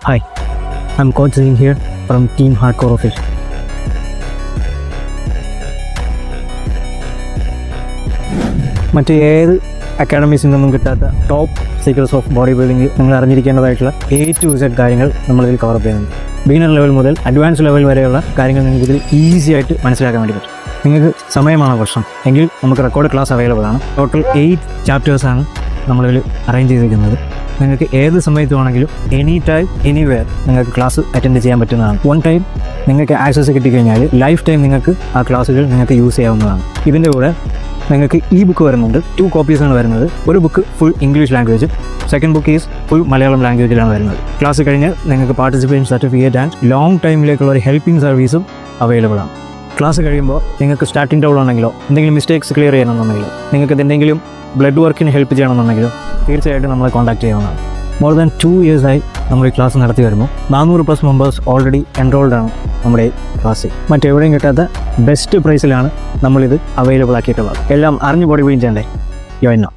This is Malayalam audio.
Hi, I'm Coach Zain here from Team Hardcore Office. മറ്റ് ഏത് അക്കാഡമീസിൽ നിന്നും കിട്ടാത്ത top secrets of body building നിങ്ങൾ അറിഞ്ഞിരിക്കേണ്ടതായിട്ടുള്ള A to Z കാര്യങ്ങൾ നമ്മളിതിൽ കവർ ചെയ്യുന്നുണ്ട്. ബിഗിനർ ലെവൽ മുതൽ അഡ്വാൻസ് ലെവൽ വരെയുള്ള കാര്യങ്ങൾ നിങ്ങൾക്ക് ഇതിൽ ഈസി ആയിട്ട് മനസ്സിലാക്കാൻ വേണ്ടി പറ്റും. നിങ്ങൾക്ക് സമയമാണ് പ്രശ്നം എങ്കിൽ നമുക്ക് റെക്കോർഡ് ക്ലാസ് അവൈലബിൾ ആണ്. ടോട്ടൽ 8 ചാപ്റ്റേഴ്സാണ് നമ്മളിതിൽ അറേഞ്ച് ചെയ്തിരിക്കുന്നത്. നിങ്ങൾക്ക് ഏത് സമയത്ത് വേണമെങ്കിലും എനി ടൈം എനിവെയർ നിങ്ങൾക്ക് ക്ലാസ് അറ്റൻഡ് ചെയ്യാൻ പറ്റുന്നതാണ്. വൺ ടൈം നിങ്ങൾക്ക് ആക്സസ് കിട്ടിക്കഴിഞ്ഞാൽ ലൈഫ് ടൈം നിങ്ങൾക്ക് ആ ക്ലാസ്സുകൾ നിങ്ങൾക്ക് യൂസ് ചെയ്യാവുന്നതാണ്. ഇതിൻ്റെ കൂടെ നിങ്ങൾക്ക് ഈ ബുക്ക് വരുന്നുണ്ട്. 2 കോപ്പീസാണ് വരുന്നത്. ഒരു book full English language, second book is full Malayalam ലാംഗ്വേജിലാണ് വരുന്നത്. ക്ലാസ് കഴിഞ്ഞ് നിങ്ങൾക്ക് പാർട്ടിസിപ്പേഷൻ സർട്ടിഫിക്കറ്റ് ആൻഡ് ലോങ് ടൈമിലേക്കുള്ള ഒരു ഹെൽപ്പിംഗ് സർവീസും അവൈലബിൾ ആണ്. ക്ലാസ് കഴിയുമ്പോൾ നിങ്ങൾക്ക് സ്റ്റാർട്ടിംഗ് ടൗൾ ആണെങ്കിലോ എന്തെങ്കിലും മിസ്റ്റേക്സ് ക്ലിയർ ചെയ്യണമെന്നുണ്ടെങ്കിലോ നിങ്ങൾക്ക് എന്തെങ്കിലും ബ്ലഡ് വർക്കിന് ഹെൽപ്പ് ചെയ്യണമെന്നുണ്ടെങ്കിലും തീർച്ചയായിട്ടും നമ്മളെ കോൺടാക്ട് ചെയ്യാവുന്നതാണ്. മോർ ദാൻ 2 ഇയേഴ്സായി നമ്മൾ ഈ ക്ലാസ് നടത്തി വരുന്നു. 400+ മെമ്പേഴ്സ് ഓൾറെഡി എൻറോൾഡ് ആണ് നമ്മുടെ ക്ലാസ്സിൽ. മറ്റെവിടെയും കിട്ടാത്ത ബെസ്റ്റ് പ്രൈസിലാണ് നമ്മളിത് അവൈലബിൾ ആക്കിയിട്ടുള്ളത്. എല്ലാം അറിഞ്ഞു ബോഡി ബിൽഡ് ചെയ്യണ്ടേ? യോയിനോ